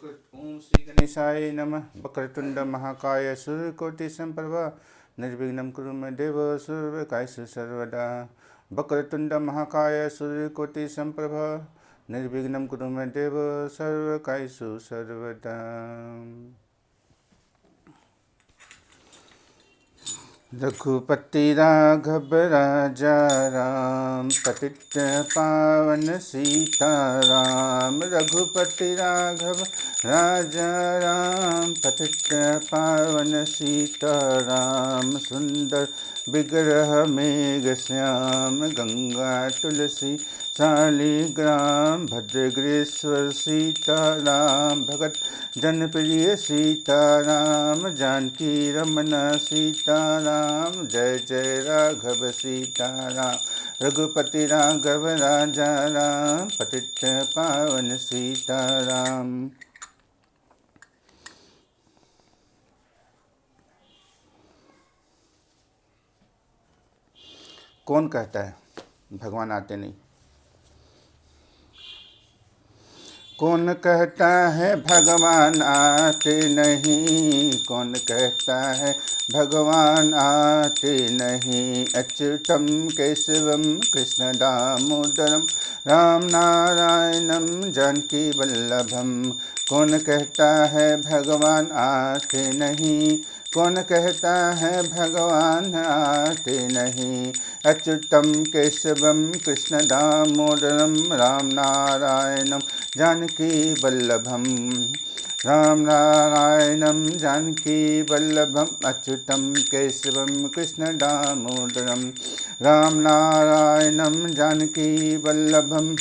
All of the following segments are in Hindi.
ओम श्री गणेशाय नमः। वक्रतुंड महाकाय सूर्यकोटि संप्रभा निर्विघ्नं कुरु मे देव सर्वकार्येषु सर्वदा। वक्रतुंड महाकाय सूर्यकोटि संप्रभा निर्विघ्नं कुरु मे देव सर्वकार्येषु सर्वदा। रघुपति राघव राजा राम पतित पावन सीताराम। रघुपति राघव राजा राम पतित पावन सीताराम। सुंदर विग्रह मेघ श्याम गंगा तुलसी शालिग्राम। भद्रग्रेश्वर सीताराम भगत जनप्रिय सीताराम। जानकी रमन सीताराम जय जय राघव सीताराम। रघुपति राघव राजा राम पतित पावन सीताराम। कौन कहता है भगवान आते नहीं? कौन कहता है भगवान आते नहीं? कौन कहता है भगवान आते नहीं? अच्युतम केशवम कृष्ण दामोदरम राम नारायणम जानकी वल्लभम। कौन कहता है भगवान आते नहीं? कौन कहता है भगवान आते नहीं? अच्युतम केशवम कृष्ण दामोदरम राम नारायणम जानकी वल्लभम। राम नारायणम जानकी वल्लभम। अच्युतम केशवम कृष्ण दामोदरम राम नारायणम जानकी वल्लभम।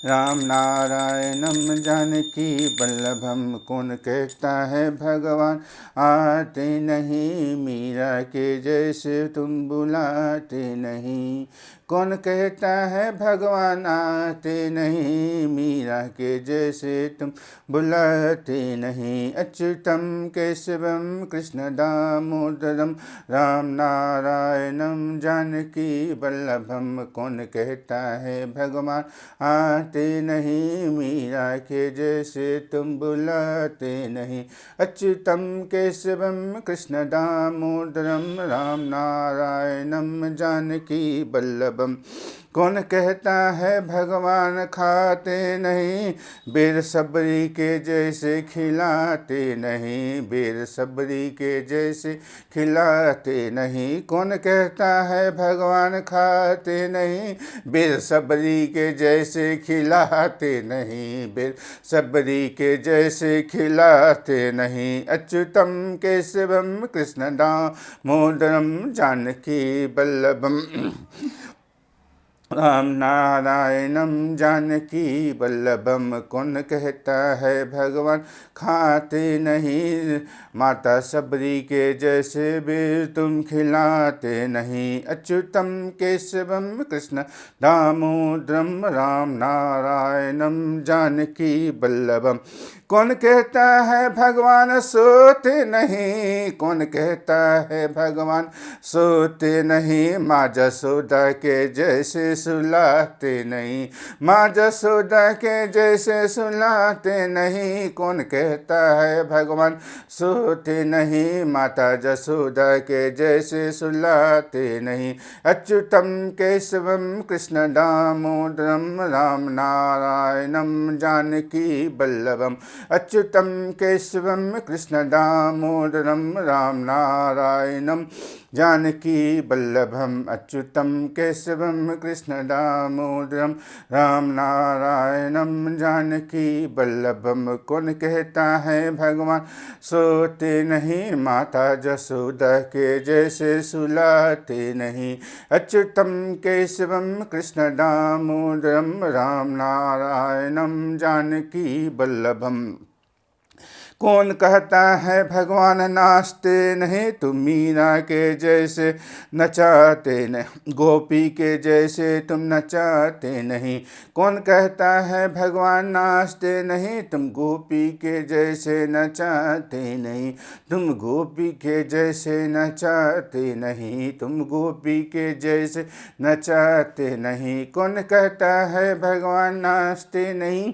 राम नारायणम जानकी वल्लभम। कौन कहता है भगवान आते नहीं? मीरा के जैसे तुम बुलाते नहीं। कौन कहता है भगवान आते नहीं? मीरा के जैसे तुम बुलाते नहीं। अच्युतम केशवम कृष्ण दामोदरम राम नारायणम जानकी वल्लभम। कौन कहता है भगवान आते नहीं? मीरा के जैसे तुम बुलाते नहीं। अच्युतम केशवम कृष्ण दामोदरम राम नारायणम जानकी वल्लभम। कौन कहता है भगवान खाते नहीं? बेर सबरी के जैसे खिलाते नहीं। बेर सबरी के जैसे खिलाते नहीं। कौन कहता है भगवान खाते नहीं? बेर सबरी के जैसे खिलाते नहीं। बेर सबरी के जैसे खिलाते नहीं। अच्युतम केशवम कृष्ण दामोदरम जानकी वल्लभम। राम नारायणम जानकी वल्लभम। कौन कहता है भगवान खाते नहीं? माता सबरी के जैसे बेर तुम खिलाते नहीं। अच्युतम केशवम कृष्ण दामोदरम राम नारायणम जानकी वल्लभम। कौन कहता है भगवान सोते नहीं? कौन कहता है भगवान सोते नहीं? माँ जसोदा के जैसे सुलाते नहीं। माँ जसोदा के जैसे सुलाते नहीं। कौन कहता है भगवान सोते नहीं? माता जसोदा के जैसे सुलाते नहीं। अच्युतम केशवम कृष्ण दामोदरम राम नारायणम जानकी वल्लभम। अच्युतम केशवम कृष्ण दामोदरम राम नारायणम जानकी वल्लभम। अच्युतम केशवम कृष्ण दामोदरम राम नारायणम जानकी वल्लभम। कौन कहता है भगवान सोते नहीं? माता जसोदा के जैसे सुलाते नहीं। अच्युतम केशवम कृष्ण दामोदरम राम नारायणम जानकी वल्लभम। कौन कहता है भगवान नाचते नहीं, तुम मीरा के जैसे नचाते नहीं, गोपी के जैसे तुम नचाते नहीं। कौन कहता है भगवान नाचते नहीं, तुम गोपी के जैसे नचाते नहीं, तुम गोपी के जैसे नचाते नहीं, तुम गोपी के जैसे नचाते नहीं। कौन कहता है भगवान नाचते नहीं,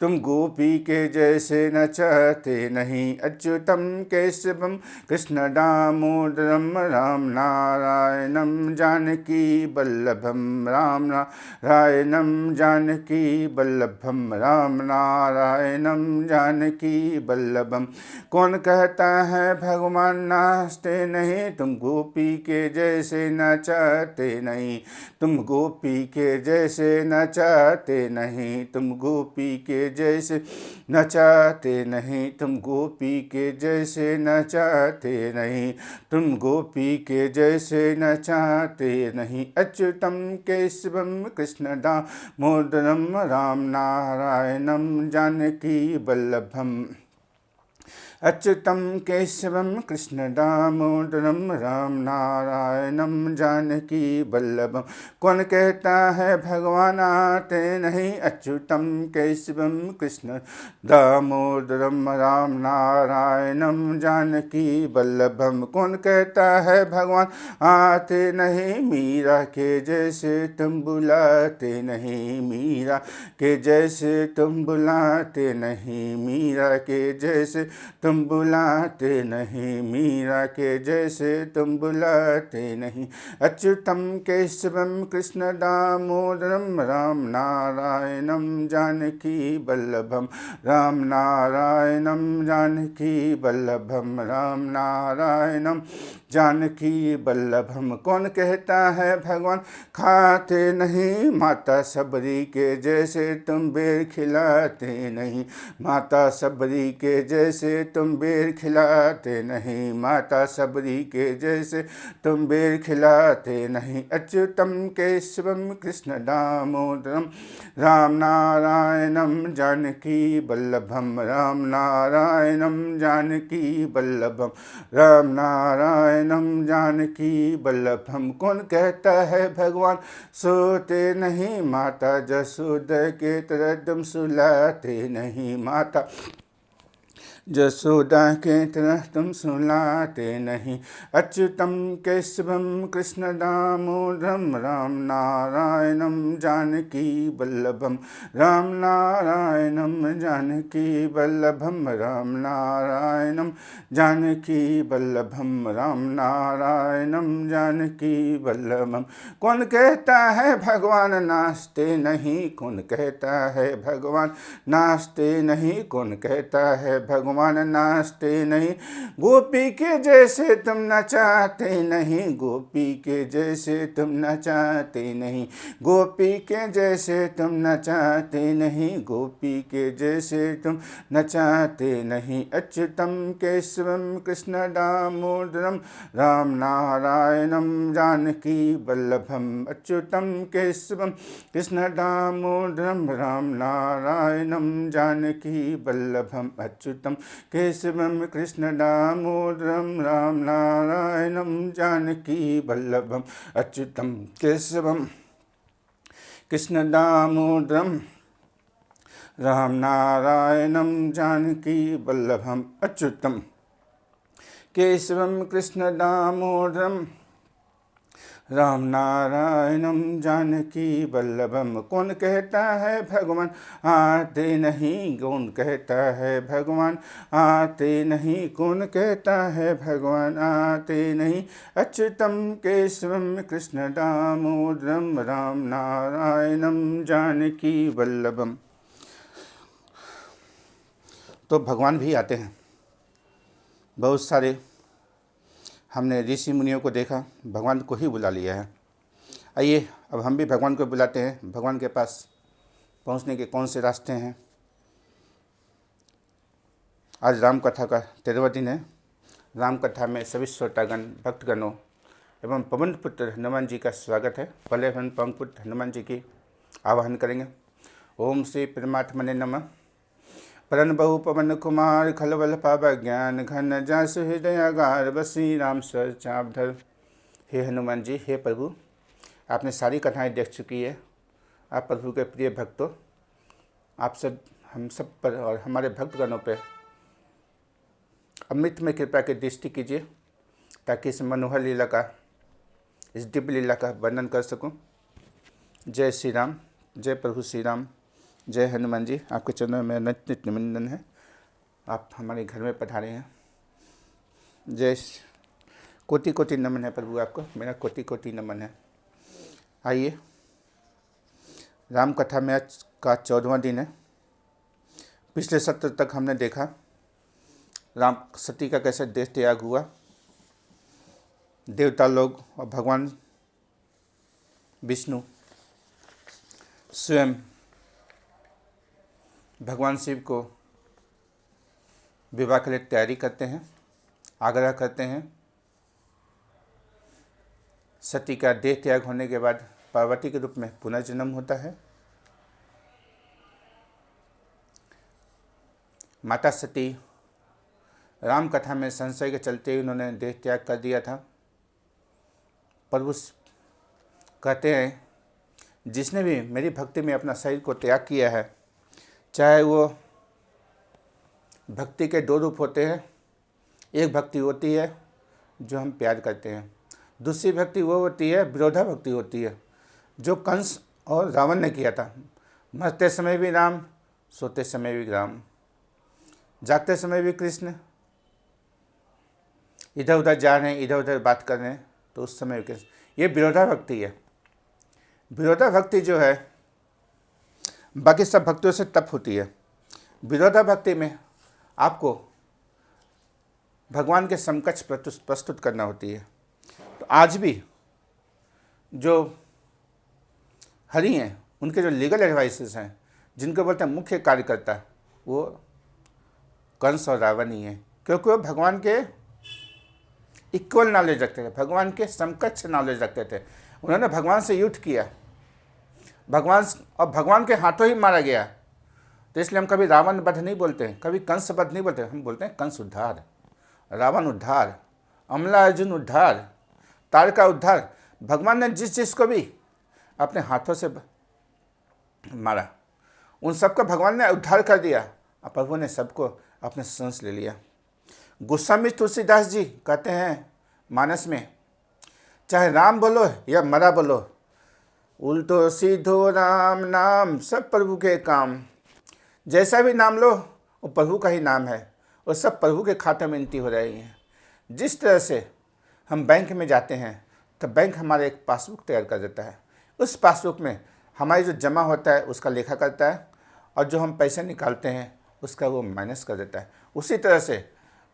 तुम गोपी के जैसे नचाते नहीं। अच्युतम केशवम कृष्ण दामोदरम राम नारायणम जानकी वल्लभम राम नारायणम जानकी वल्लभम राम नारायणम जानकी वल्लभम। कौन कहता है भगवान नाचते नहीं, तुम गोपी के जैसे नचाते नहीं, तुम गोपी के जैसे नचाते नहीं, तुम गोपी के जैसे नचाते नहीं, तुम गोपी के जैसे नचाते नहीं, तुम गोपी के जैसे नचाते नहीं। अच्युतम केशवम कृष्ण दामोदरम राम नारायणम जानकी वल्लभम। अच्युतम केशवम कृष्ण दामोदरम राम नारायणम जानकी वल्लभम। कौन कहता है भगवान आते नहीं, अच्युतम केशवम कृष्ण दामोदरम राम नारायणम जानकी वल्लभम। कौन कहता है भगवान आते नहीं, मीरा के जैसे तुम बुलाते नहीं, मीरा के जैसे तुम बुलाते नहीं, मीरा के जैसे तुम बुलाते नहीं, मीरा के जैसे तुम बुलाते नहीं। अच्युतम केशवम कृष्ण दामोदरम राम नारायणम जानकी वल्लभम, राम नारायणम जानकी वल्लभम, राम नारायणम जानकी वल्लभम। कौन कहता है भगवान खाते नहीं, माता सबरी के जैसे तुम बेर खिलाते नहीं, माता सबरी के जैसे तुम बेर खिलाते नहीं, माता सबरी के जैसे तुम बेर खिलाते नहीं। अच्युतम केशवम कृष्ण दामोदरम राम नारायणम जानकी वल्लभम, राम नारायणम जानकी वल्लभम, राम नारायणम जानकी वल्लभम। कौन कहता है भगवान सोते नहीं, माता जसोदा के तरह तुम सुलाते नहीं, माता जसोदा के तरह तुम सुलाते नहीं। अच्युतम केशवम कृष्ण दामोदरम राम नारायणम जानकी वल्लभम, राम नारायणम जानकी वल्लभम, राम नारायणम जानकी वल्लभम, राम नारायणम जानकी वल्लभम। कौन कहता है भगवान नाचते नहीं, कौन कहता है भगवान नाचते नहीं, कौन कहता है भगवान नाचते नहीं, गोपी के जैसे तुम नचाते नहीं, गोपी के जैसे तुम नचाते नहीं, गोपी के जैसे तुम नचाते नहीं, गोपी के जैसे तुम नचाते नहीं। अच्युतम केशवम कृष्ण दामोदरम राम नारायणम जानकी वल्लभम, अच्युतम केशवम कृष्ण दामोदरम राम नारायणम जानकी वल्लभम, अच्युतम केशवम कृष्ण दामोदरम राम नारायणम जानकी वल्लभम, अच्युतम केशवम कृष्ण दामोदरम राम नारायणम जानकी वल्लभम, अच्युतम केशवम कृष्ण दामोदरम राम नारायणम जानकी वल्लभम। कौन कहता है भगवान आते नहीं, कौन कहता है भगवान आते नहीं, कौन कहता है भगवान आते नहीं। अच्युतम केशवम कृष्ण दामोदरम राम नारायणम जानकी वल्लभम। तो भगवान भी आते हैं, बहुत सारे हमने ऋषि मुनियों को देखा, भगवान को ही बुला लिया है। आइए अब हम भी भगवान को बुलाते हैं। भगवान के पास पहुंचने के कौन से रास्ते हैं। आज राम कथा का 13वां दिन है। राम कथा में सभी श्रोतागण भक्तगणों एवं पवन पुत्र हनुमान जी का स्वागत है। पहले हम पवन पुत्र हनुमान जी की आवाहन करेंगे। ओम श्री परमात्मने नमः। परन बहु पवन कुमार खलबल पावा ज्ञान घन जासु हृदयागार बसी राम सर चाप धर। हे हनुमान जी, हे प्रभु, आपने सारी कथाएं देख चुकी है। आप प्रभु के प्रिय भक्तों, आप सब हम सब पर और हमारे भक्तगणों पर अमृत में कृपा की दृष्टि कीजिए, ताकि इस मनोहर लीला का, इस दिव्य लीला का वर्णन कर सकूं। जय श्री राम, जय प्रभु श्री राम, जय हनुमान जी। आपके चरणों में नित्य निमंत्रण है, आप हमारे घर में पधारे हैं। जय कोटि कोटि नमन है प्रभु, आपको मेरा कोटि कोटि नमन है। आइए, राम कथा में आज का 14वां दिन है। पिछले सत्र तक हमने देखा राम सती का कैसे देश त्याग हुआ, देवता लोग और भगवान विष्णु स्वयं भगवान शिव को विवाह के लिए तैयारी करते हैं, आग्रह करते हैं। सती का देह त्याग होने के बाद पार्वती के रूप में पुनर्जन्म होता है। माता सती राम कथा में संशय के चलते ही उन्होंने देह त्याग कर दिया था। प्रभु कहते हैं, जिसने भी मेरी भक्ति में अपना शरीर को त्याग किया है, चाहे वो भक्ति के दो रूप होते हैं। एक भक्ति होती है जो हम प्यार करते हैं, दूसरी भक्ति वो होती है, विरोधा भक्ति होती है, जो कंस और रावण ने किया था। मरते समय भी राम, सोते समय भी राम, जागते समय भी कृष्ण, इधर उधर जा रहे हैं, इधर उधर बात कर रहे हैं, तो उस समय भी कृष्ण। ये विरोधा भक्ति है। विरोधा भक्ति जो है बाकी सब भक्तियों से तप होती है। विरोधा भक्ति में आपको भगवान के समकक्ष प्रस्तुत करना होती है। तो आज भी जो हरि हैं, उनके जो लीगल एडवाइसेस हैं, जिनको बोलते हैं मुख्य कार्यकर्ता, वो कंस और रावण ही हैं, क्योंकि वो भगवान के इक्वल नॉलेज रखते थे, भगवान के समकक्ष नॉलेज रखते थे। उन्होंने भगवान से युद्ध किया, भगवान के हाथों ही मारा गया। तो इसलिए हम कभी रावण वध नहीं बोलते हैं, कभी कंस वध नहीं बोलते, हम बोलते हैं कंस उद्धार, रावण उद्धार, अमला अर्जुन उद्धार, तारका उद्धार। भगवान ने जिस चीज़ को भी अपने हाथों से मारा, उन सबको भगवान ने उद्धार कर दिया, और प्रभु ने सबको अपने संस ले लिया। गोस्वामी तुलसीदास जी कहते हैं मानस में, चाहे राम बोलो या मरा बोलो, उल्टो सीधो राम नाम सब प्रभु के काम। जैसा भी नाम लो वो प्रभु का ही नाम है, और सब प्रभु के खाते में एंट्री हो रही है। जिस तरह से हम बैंक में जाते हैं तो बैंक हमारे एक पासबुक तैयार कर देता है, उस पासबुक में हमारी जो जमा होता है उसका लेखा करता है, और जो हम पैसे निकालते हैं उसका वो माइनस कर देता है। उसी तरह से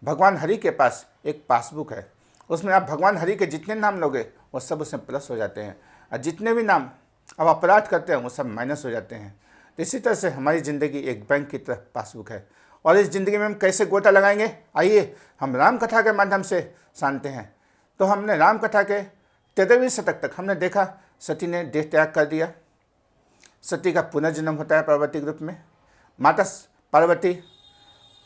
भगवान हरि के पास एक पासबुक है, उसमें आप भगवान हरि के जितने नाम लोगे वो सब उसमें प्लस हो जाते हैं, और जितने भी नाम आप अपराध करते हैं वो सब माइनस हो जाते हैं। तो इसी तरह से हमारी ज़िंदगी एक बैंक की तरह पासबुक है, और इस ज़िंदगी में हम कैसे गोता लगाएंगे, आइए हम राम कथा के माध्यम से जानते हैं। तो हमने राम कथा के 13वें शतक तक हमने देखा, सती ने देह त्याग कर दिया, सती का पुनर्जन्म होता है पार्वती के रूप में। माता पार्वती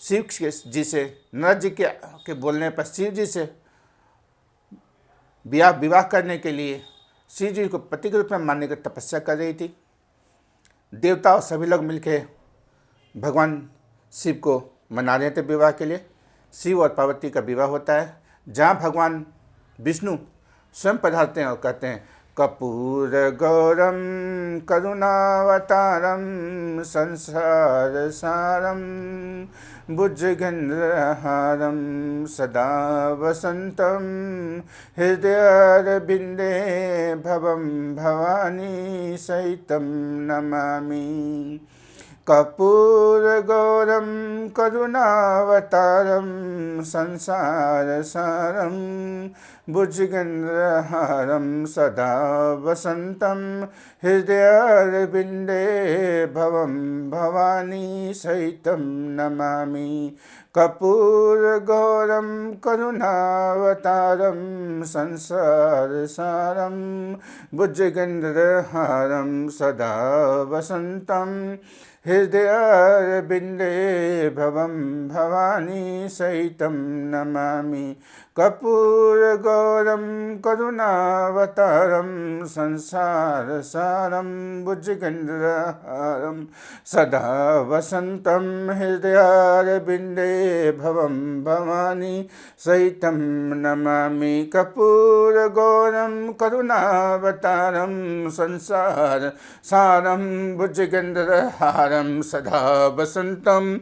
शिव जी से, नारद जी के बोलने पर शिव जी से विवाह करने के लिए शिव जी को पति के रूप में मानने की तपस्या कर रही थी। देवता और सभी लोग मिलकर भगवान शिव को मना रहे थे विवाह के लिए। शिव और पार्वती का विवाह होता है, जहाँ भगवान विष्णु स्वयं पधारते हैं और कहते हैं, कपूर गौरम करुणावतारम संसार सारम भुजगेन्द्रहारम सदा वसंतम हृदयारविंदे भवम भवानी सहितम नमामि। कर्पूरगौरं करुणावतारं संसारसारं भुजगेन्द्रहारं सदा वसन्तं हृदयारविन्दे भवं भवानी सहितं नमामि। कर्पूरगौरं करुणावतारं संसारसारं भुजगेन्द्रहारं सदा वसन्तं हृदयारविन्दे भवं भवानी सहितं नमामि कर्पूरगौरं करुणावतारं संसारसारं भुजगेन्द्रहारं सदा वसन्तं हृदयारविन्दे भवं भवानी सहितं नमामि कर्पूरगौरं करुणावतारं संसारसारं भुजगेन्द्रहारं सदा वसन्तं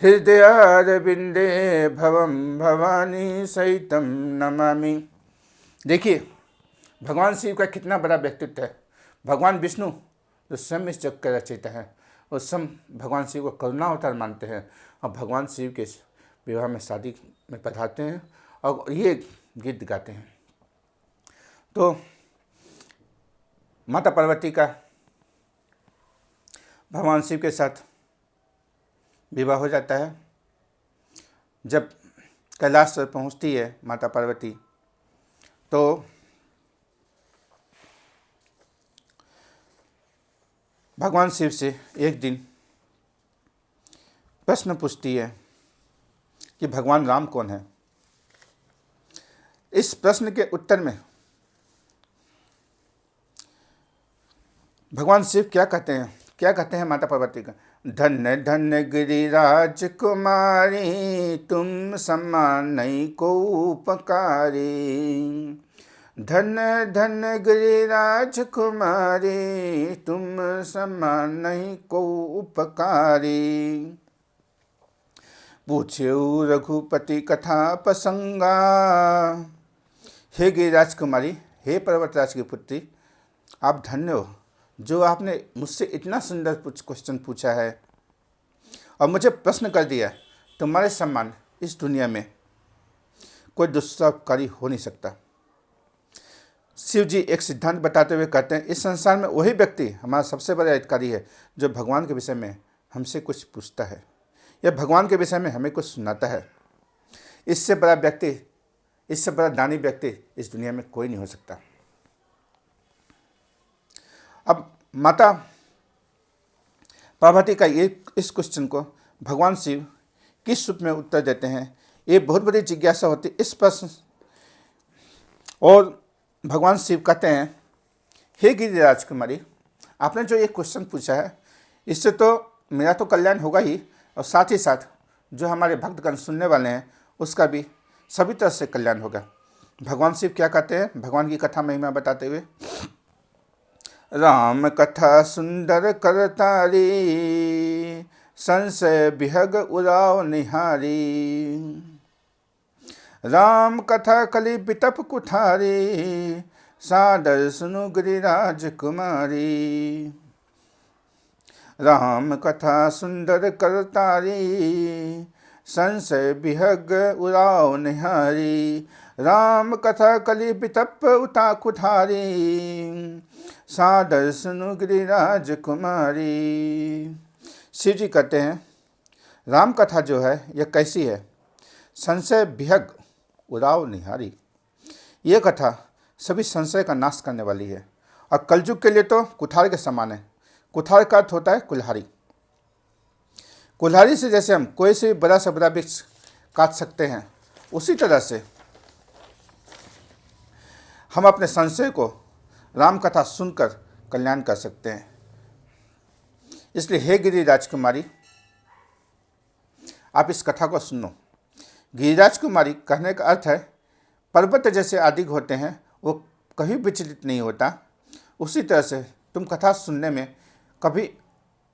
हृदयारविन्दे भवं भवानी सहितं नमामि। देखिए भगवान शिव का कितना बड़ा व्यक्तित्व है। भगवान विष्णु जो स्वयं इस जग के रचयिता है, वो स्वयं भगवान शिव को करुणा अवतार मानते हैं और भगवान शिव के विवाह में शादी में पधारते हैं और ये गीत गाते हैं। तो माता पार्वती का भगवान शिव के साथ विवाह हो जाता है। जब कैलाश पर पहुंचती है माता पार्वती, तो भगवान शिव से एक दिन प्रश्न पूछती है कि भगवान राम कौन है। इस प्रश्न के उत्तर में भगवान शिव क्या कहते हैं माता पार्वती का, धन्य धन्य गिरिराज कुमारी तुम समान नहीं को उपकारी। धन्य धन्य गिरिराज कुमारी तुम समान नहीं को उपकारी। पूछ्यो रघुपति कथा प्रसंगा। हे गिरिराज कुमारी, हे पर्वतराज की पुत्री, आप धन्य हो जो आपने मुझसे इतना सुंदर क्वेश्चन पूछा है और मुझे प्रश्न कर दिया। तुम्हारे समान इस दुनिया में कोई दूसरा उपकारी हो नहीं सकता। शिव जी एक सिद्धांत बताते हुए कहते हैं, इस संसार में वही व्यक्ति हमारा सबसे बड़ा अधिकारी है जो भगवान के विषय में हमसे कुछ पूछता है या भगवान के विषय में हमें कुछ सुनाता है। इससे बड़ा दानी व्यक्ति इस दुनिया में कोई नहीं हो सकता। अब माता पार्वती का इस क्वेश्चन को भगवान शिव किस रूप में उत्तर देते हैं, ये बहुत बड़ी जिज्ञासा होती है इस प्रश्न। और भगवान शिव कहते हैं, हे गिरिराज कुमारी, आपने जो ये क्वेश्चन पूछा है इससे तो मेरा तो कल्याण होगा ही, और साथ ही साथ जो हमारे भक्तगण सुनने वाले हैं उसका भी सभी तरह से कल्याण होगा। भगवान शिव क्या कहते हैं भगवान की कथा महिमा बताते हुए, राम कथा सुंदर करतारी संशय विहग उराव निहारी। राम कथा कली बितप कुठारी सादर सुनु गिरिराज कुमारी। राम कथा सुंदर करतारी संशय विहग उराव निहारी। राम कथा कली बितप उता कुठारी सादर सुनु गिरिराज कुमारी। शिव जी कहते हैं, राम कथा जो है यह कैसी है, संशय विहग उराव निहारी। ये कथा सभी संशय का नाश करने वाली है और कलयुग के लिए तो कुठार के समान है। कुठार का अर्थ होता है कुल्हाड़ी। कुल्हाड़ी से जैसे हम कोई से बड़ा से बड़ा वृक्ष काट सकते हैं, उसी तरह से हम अपने संशय को राम कथा सुनकर कल्याण कर सकते हैं। इसलिए हे गिरिराज कुमारी, आप इस कथा को सुनो। गिरिराज कुमारी कहने का अर्थ है पर्वत जैसे आदिक होते हैं, वो कभी विचलित नहीं होता, उसी तरह से तुम कथा सुनने में कभी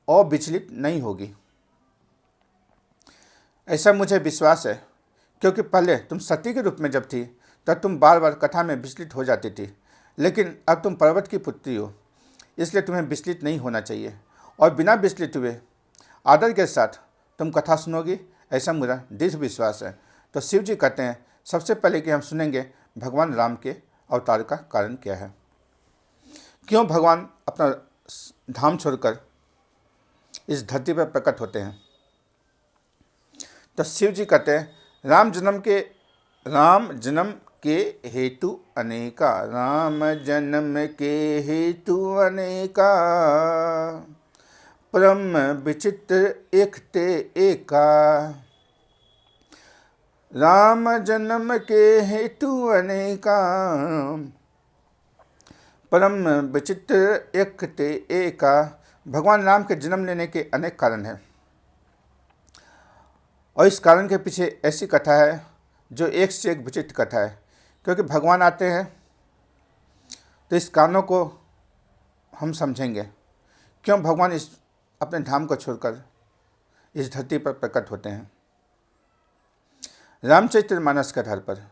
अविचलित नहीं होगी। ऐसा मुझे विश्वास है, क्योंकि पहले तुम सती के रूप में जब थी तब तुम बार बार कथा में विचलित हो जाती थी, लेकिन अब तुम पर्वत की पुत्री हो, इसलिए तुम्हें विचलित नहीं होना चाहिए और बिना विचलित हुए आदर के साथ तुम कथा सुनोगी, ऐसा मेरा दृढ़ विश्वास है। तो शिव जी कहते हैं, सबसे पहले कि हम सुनेंगे भगवान राम के अवतार का कारण क्या है, क्यों भगवान अपना धाम छोड़कर इस धरती पर प्रकट होते हैं। तो शिव जी कहते हैं, राम जन्म के हेतु अनेका। राम जन्म के हेतु अनेका। परम विचित्र एक ते एका, राम जन्म के हेतु अनेका, परम विचित्र एक ते एका। भगवान राम के जन्म लेने के अनेक कारण हैं और इस कारण के पीछे ऐसी कथा है जो एक से एक विचित्र कथा है। क्योंकि भगवान आते हैं तो इस कारणों को हम समझेंगे, क्यों भगवान इस अपने धाम को छोड़कर इस धरती पर प्रकट होते हैं। रामचरितमानस के आधार पर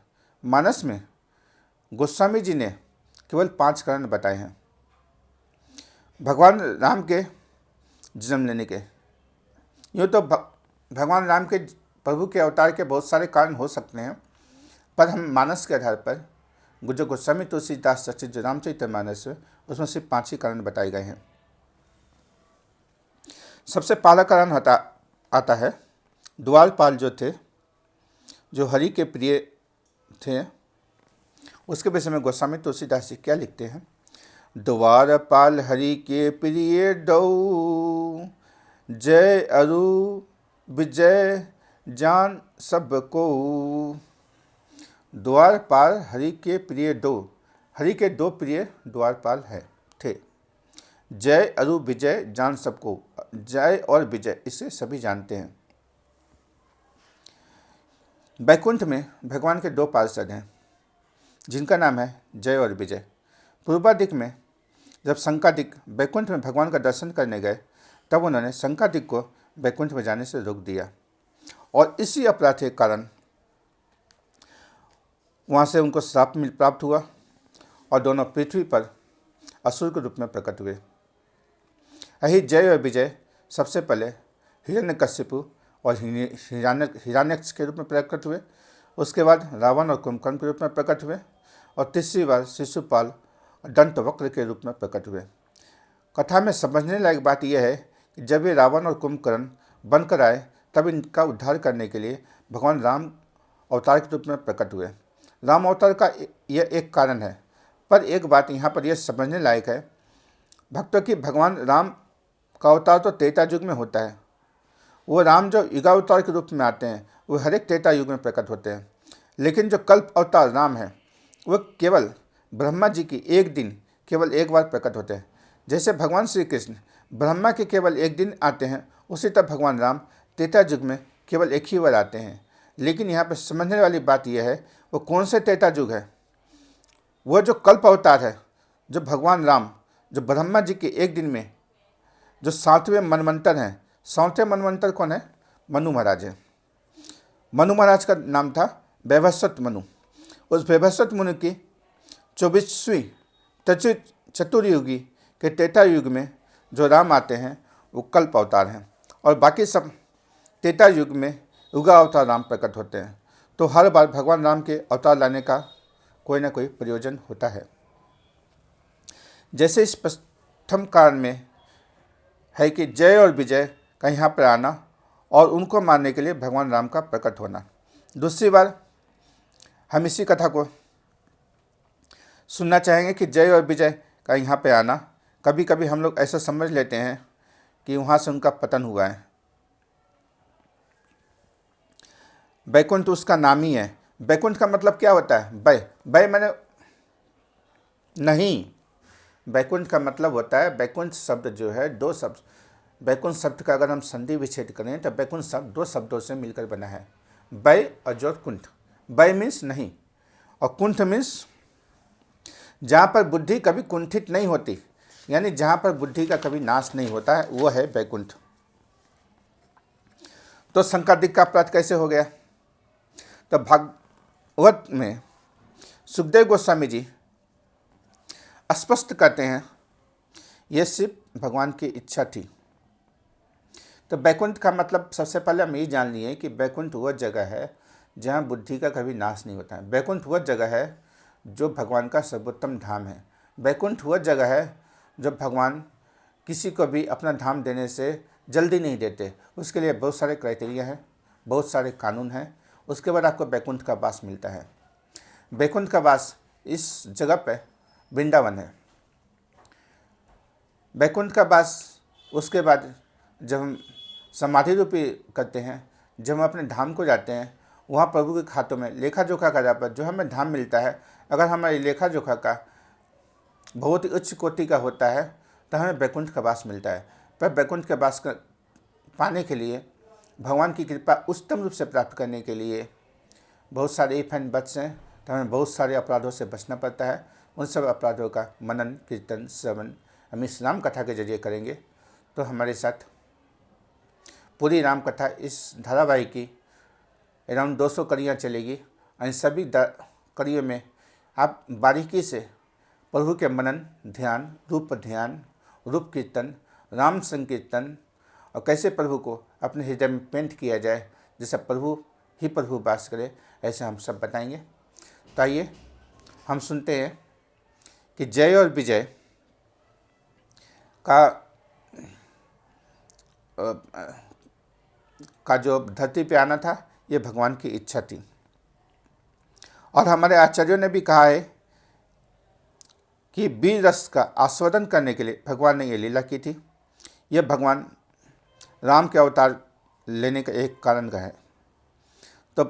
मानस में गोस्वामी जी ने केवल 5 कारण बताए हैं भगवान राम के जन्म लेने के। यूँ तो भगवान राम के प्रभु के अवतार के बहुत सारे कारण हो सकते हैं, पर हम मानस के आधार पर जो गोस्वामी तुलसीदास रचित जो रामचरितमानस है उसमें सिर्फ 5 ही कारण बताए गए हैं। सबसे पहला कारण आता है द्वारपाल जो थे, जो हरि के प्रिय थे। उसके विषय में गोस्वामी तुलसीदास जी क्या लिखते हैं। द्वारपाल हरि के प्रिय दो, जय अरु विजय जान सबको। द्वारपाल हरि के प्रिय दो, हरि के 2 प्रिय द्वारपाल थे। जय अरु विजय जान सबको, जय और विजय इसे सभी जानते हैं। बैकुंठ में भगवान के 2 पार्षद हैं जिनका नाम है जय और विजय। पूर्वादिक में जब शंकादिक बैकुंठ में भगवान का दर्शन करने गए तब उन्होंने शंकादिक को बैकुंठ में जाने से रोक दिया और इसी अपराध के कारण वहाँ से उनको श्राप प्राप्त हुआ और दोनों पृथ्वी पर असुर के रूप में प्रकट हुए। यही जय और विजय सबसे पहले हिरण्यकश्यपु और हिरण्याक्ष के रूप में प्रकट हुए, उसके बाद रावण और कुंभकर्ण के रूप में प्रकट हुए और तीसरी बार शिशुपाल और दंतवक्र के रूप में प्रकट हुए। कथा में समझने लायक बात यह है कि जब ये रावण और कुंभकर्ण बनकर आए तब इनका उद्धार करने के लिए भगवान राम अवतार के रूप में प्रकट हुए। राम अवतार का यह एक कारण है, पर एक बात यहाँ पर यह समझने लायक है भक्तों की, भगवान राम का अवतार तो त्रेता युग में होता है। वो राम जो युगावतार के रूप में आते हैं वो हर एक त्रेता युग में प्रकट होते हैं, लेकिन जो कल्प अवतार राम है वो केवल ब्रह्मा जी की एक दिन केवल एक बार प्रकट होते हैं। जैसे भगवान श्री कृष्ण ब्रह्मा के केवल एक दिन आते हैं, उसी तरह भगवान राम त्रेता युग में केवल एक ही बार आते हैं। लेकिन यहाँ पर समझने वाली बात यह है वो कौन से त्रेता युग है। वो जो कल्प अवतार है, जो भगवान राम जो ब्रह्मा जी के एक दिन में जो 7वें मनवंतर हैं, 7वें मनवंतर कौन है? मनु महाराज है। मनु महाराज का नाम था वैवस्वत मनु। उस वैवस्वत मनु की 24वीं चतुर्युगी के त्रेता युग में जो राम आते हैं वो कल्प अवतार हैं और बाकी सब त्रेता युग में युगा अवतार राम प्रकट होते हैं। तो हर बार भगवान राम के अवतार लाने का कोई ना कोई प्रयोजन होता है। जैसे इस प्रथम कारण में है कि जय और विजय का यहाँ पर आना और उनको मारने के लिए भगवान राम का प्रकट होना। दूसरी बार हम इसी कथा को सुनना चाहेंगे कि जय और विजय का यहाँ पे आना, कभी कभी हम लोग ऐसा समझ लेते हैं कि वहाँ से उनका पतन हुआ है। बैकुंठ उसका नाम ही है। बैकुंठ का मतलब क्या होता है? बै मैंने नहीं, बैकुंठ का मतलब होता है, बैकुंठ शब्द जो है 2 शब्द, बैकुंठ शब्द का अगर हम संधि विच्छेद करें तो बैकुंठ शब्द 2 शब्दों से मिलकर बना है, बै और जो कुंठ। बै मीन्स नहीं और कुंठ मीन्स जहाँ पर बुद्धि कभी कुंठित नहीं होती, यानी जहाँ पर बुद्धि का कभी नाश नहीं होता है, वो है बैकुंठ। तो शंकादिक का अपराध कैसे हो गया? तो भागवत में सुखदेव गोस्वामी जी स्पष्ट करते हैं यह सिर्फ भगवान की इच्छा थी। तो बैकुंठ का मतलब सबसे पहले हम ये जान लिए कि बैकुंठ वह जगह है जहाँ बुद्धि का कभी नाश नहीं होता है। बैकुंठ वह जगह है जो भगवान का सर्वोत्तम धाम है। बैकुंठ वह जगह है जो भगवान किसी को भी अपना धाम देने से जल्दी नहीं देते, उसके लिए बहुत सारे क्राइटेरिया हैं, बहुत सारे कानून हैं, उसके बाद आपको बैकुंठ का वास मिलता है। बैकुंठ का वास इस जगह पे वृंदावन है। बैकुंठ का वास उसके बाद जब हम समाधि रूपी करते हैं, जब हम अपने धाम को जाते हैं, वहाँ प्रभु के खातों में लेखा जोखा का पर जो हमें धाम मिलता है, अगर हमारी लेखा जोखा का बहुत ही उच्च कोटि का होता है तो हमें वैकुंठ का वास मिलता है। पर वैकुंठ के वास पाने के लिए, भगवान की कृपा उच्चतम रूप से प्राप्त करने के लिए बहुत सारे इफ एंड बट्स हैं, तो हमें बहुत सारे अपराधों से बचना पड़ता है। उन सब अपराधों का मनन कीर्तन श्रवण हम इस राम कथा के जरिए करेंगे। तो हमारे साथ पूरी राम कथा इस धारावाहिक की अराउंड 200 कड़ियाँ चलेगी। इन सभी कड़ियों में आप बारीकी से प्रभु के मनन ध्यान, रूप कीर्तन, राम संकीर्तन और कैसे प्रभु को अपने हृदय में पेंट किया जाए, जैसे प्रभु ही प्रभु वास करे, ऐसे हम सब बताएंगे। तो आइए हम सुनते हैं कि जय और विजय का जो धरती पे आना था, ये भगवान की इच्छा थी। और हमारे आचार्यों ने भी कहा है कि वीर रस का आस्वादन करने के लिए भगवान ने ये लीला की थी। यह भगवान राम के अवतार लेने का एक कारण का है। तो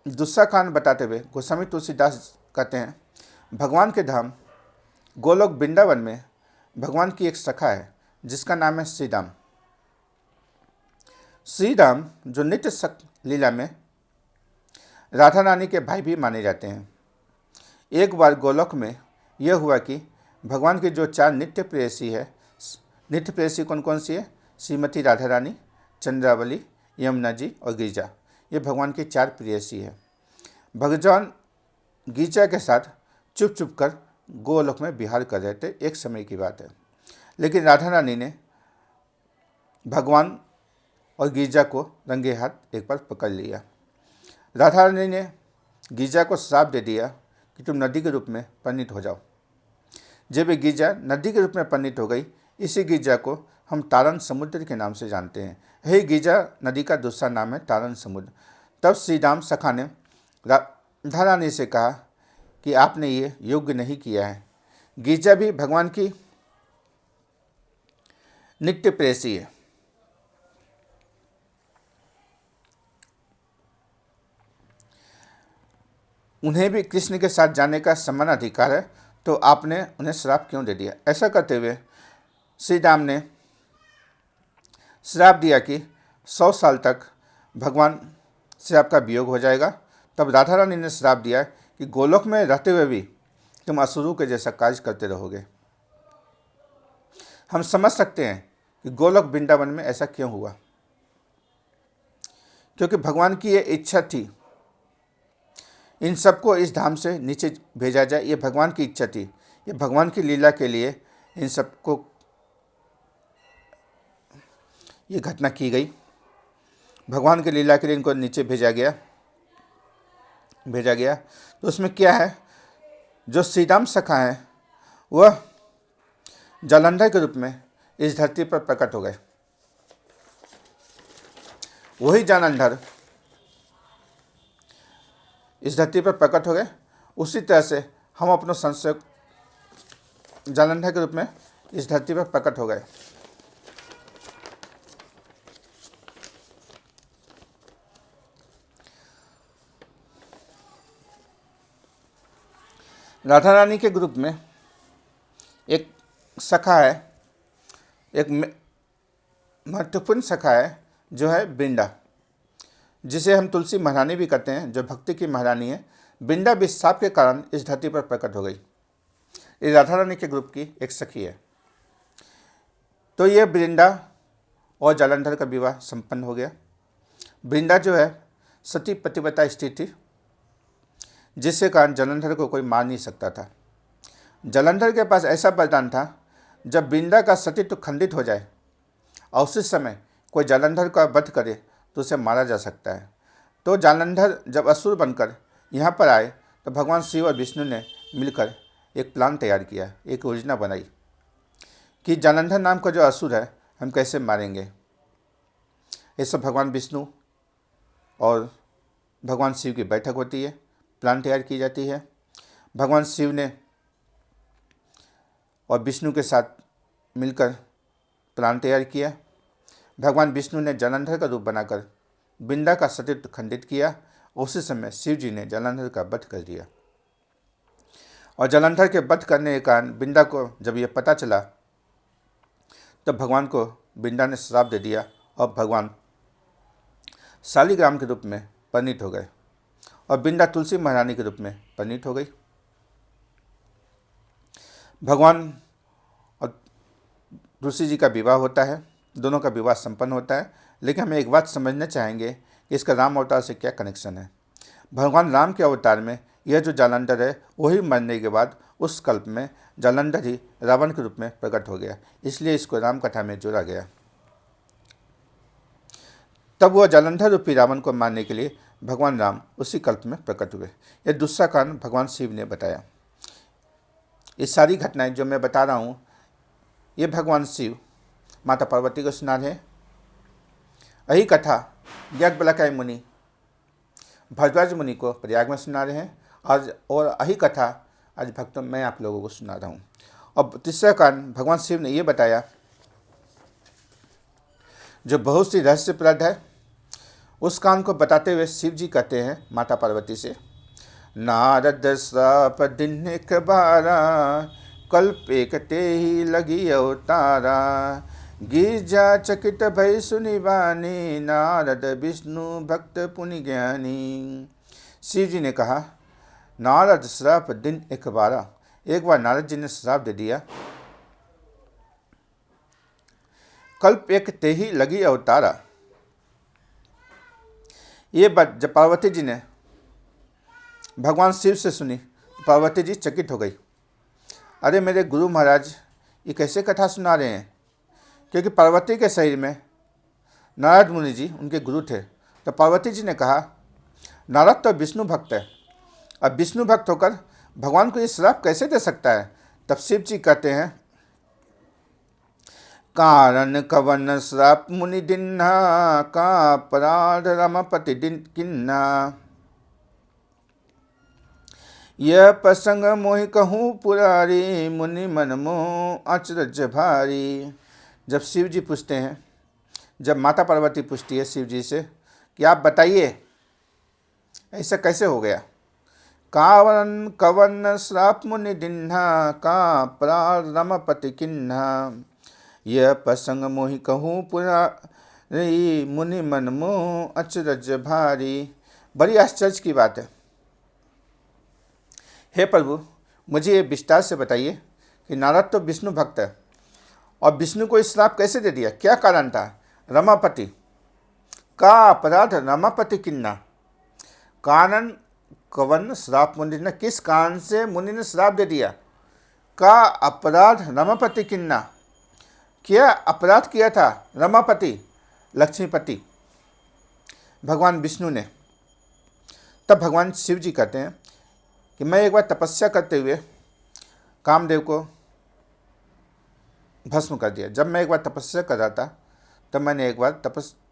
दूसरा कारण बताते हुए गोस्वामी तुलसीदास कहते हैं, भगवान के धाम गोलोक वृंदावन में भगवान की एक सखा है जिसका नाम है श्री राम। श्री राम जो नित्य सख लीला में राधा रानी के भाई भी माने जाते हैं। एक बार गोलोक में यह हुआ कि भगवान की जो 4 नित्य प्रेयसी है, नित्य प्रेयसी कौन कौन सी है? श्रीमती राधा रानी, चंद्रावली, यमुना जी और गिरिजा। ये भगवान की 4 प्रेयसी है। भगवान गिरिजा के साथ चुप चुप कर गोलोक में विहार कर रहे थे, एक समय की बात है। लेकिन राधा रानी ने भगवान और गिरिजा को रंगे हाथ एक बार पकड़ लिया। राधा रानी ने गिरिजा को श्राप दे दिया कि तुम नदी के रूप में परिणित हो जाओ। जब ये गिरिजा नदी के रूप में परिणित हो गई, इसी गिरिजा को हम तारण समुद्र के नाम से जानते हैं। यही गिरिजा नदी का दूसरा नाम है तारण समुद्र। तब श्री राम सखा ने राधा रानी से कहा कि आपने ये योग्य नहीं किया है। गिरिजा भी भगवान की नित्य प्रेयसी है। उन्हें भी कृष्ण के साथ जाने का समान अधिकार है, तो आपने उन्हें श्राप क्यों दे दिया? ऐसा करते हुए श्री राम ने श्राप दिया कि 100 साल तक भगवान से आपका वियोग हो जाएगा। तब राधा रानी ने श्राप दिया कि गोलोक में रहते हुए भी तुम असुरों के जैसा कार्य करते रहोगे। हम समझ सकते हैं कि गोलोक वृंदावन में ऐसा क्यों हुआ, क्योंकि भगवान की ये इच्छा थी इन सबको इस धाम से नीचे भेजा जाए। ये भगवान की इच्छा थी, ये भगवान की लीला के लिए इन सबको ये घटना की गई। भगवान की लीला के लिए इनको नीचे भेजा गया। तो उसमें क्या है, जो श्री राम सखा है वह जालंधर के रूप में इस धरती पर प्रकट हो गए। वही जालंधर इस धरती पर प्रकट हो गए। उसी तरह से हम अपने संशय जालंधर के रूप में इस धरती पर प्रकट हो गए। राधा रानी के ग्रुप में एक सखा है, एक महत्वपूर्ण सखा है जो है वृंदा, जिसे हम तुलसी महारानी भी कहते हैं, जो भक्ति की महारानी है। वृंदा भी शाप के कारण इस धरती पर प्रकट हो गई। ये राधा रानी के ग्रुप की एक सखी है। तो ये वृंदा और जालंधर का विवाह संपन्न हो गया। वृंदा जो है सती पतिव्रता स्त्री थी, जिसके कारण जालंधर को कोई मार नहीं सकता था। जालंधर के पास ऐसा वरदान था, जब वृंदा का सतीत्व खंडित हो जाए और उसी समय कोई जालंधर का वध करे तो उसे मारा जा सकता है। तो जालंधर जब असुर बनकर यहाँ पर आए तो भगवान शिव और विष्णु ने मिलकर एक प्लान तैयार किया, एक योजना बनाई कि जालंधर नाम का जो असुर है हम कैसे मारेंगे। ये सब भगवान विष्णु और भगवान शिव की बैठक होती है, प्लान तैयार की जाती है। भगवान शिव ने और विष्णु के साथ मिलकर प्लान तैयार किया भगवान विष्णु ने जलंधर का रूप बनाकर बिंदा का सतीत्व खंडित किया। उसी समय शिव जी ने जलंधर का वध कर दिया। और जलंधर के वध करने के कारण बिंदा को जब यह पता चला तब भगवान को बिंदा ने श्राप दे दिया और भगवान शालिग्राम के रूप में परिणित हो गए और बिंदा तुलसी महारानी के रूप में परिणित हो गई। भगवान और तुलसी जी का विवाह होता है, दोनों का विवाह संपन्न होता है। लेकिन हम एक बात समझना चाहेंगे कि इसका राम अवतार से क्या कनेक्शन है। भगवान राम के अवतार में यह जो जालंधर है वही मरने के बाद उस कल्प में जालंधर ही रावण के रूप में प्रकट हो गया, इसलिए इसको राम कथा में जोड़ा गया। तब वह जालंधर रूपी रावण को मारने के लिए भगवान राम उसी कल्प में प्रकट हुए। यह दूसरा कारण भगवान शिव ने बताया। ये सारी घटनाएं जो मैं बता रहा हूँ ये भगवान शिव माता पार्वती को सुना रहे हैं। यही कथा याज्ञवल्क्य मुनि भरद्वाज मुनि को प्रयाग में सुना रहे हैं और यही कथा आज भक्तों मैं आप लोगों को सुना रहा हूँ। और तीसरा कारण भगवान शिव ने ये बताया जो बहुत सी रहस्यप्रद है। उस कान को बताते हुए शिव जी कहते हैं माता पार्वती से, नारद श्राप दिन एक बारा, कल्प एक ते ही लगी अवतारा, गिरजा चकित भय सुनि वाणी, नारद विष्णु भक्त पुनि ज्ञानी। शिव जी ने कहा, नारद श्राप दिन एक बारा, एक बार नारद जी ने श्राप दे दिया। कल्प एक ते ही लगी अवतारा, ये बात जब पार्वती जी ने भगवान शिव से सुनी तो पार्वती जी चकित हो गई। अरे मेरे गुरु महाराज ये कैसे कथा सुना रहे हैं, क्योंकि पार्वती के शरीर में नारद मुनि जी उनके गुरु थे। तो पार्वती जी ने कहा, नारद तो विष्णु भक्त है, अब विष्णु भक्त होकर भगवान को ये श्राप कैसे दे सकता है। तब शिव जी कहते हैं, कारण कवन श्राप मुनि दिन्हा, का अपराध रमापति दिन किन्ना, यह प्रसंग मोहि कहूँ पुरारी, मुनि मन मोह अचरज भारी। जब शिव जी पूछते हैं, जब माता पार्वती पूछती है शिव जी से कि आप बताइए ऐसा कैसे हो गया। कावन कवन श्राप मुनि दिन्हा, का अपराध रमापति किन्हा, यह प्रसंग मोहि कहूँ पुरारी, मुनि मन मोह अचरज भारी। बड़ी आश्चर्य की बात है। हे प्रभु, मुझे ये विस्तार से बताइए कि नारद तो विष्णु भक्त है और विष्णु को इस श्राप कैसे दे दिया, क्या कारण था। रमापति का अपराध रमापति किन्ना, कारण कवन श्राप मुनि ने, किस कारण से मुनि ने श्राप दे दिया। का अपराध रमापति किन्ना, क्या अपराध किया था रमापति लक्ष्मीपति भगवान विष्णु ने। तब भगवान शिव जी कहते हैं कि मैं एक बार तपस्या करते हुए कामदेव को भस्म कर दिया। जब मैं एक बार तपस्या कर रहा था तब मैंने एक बार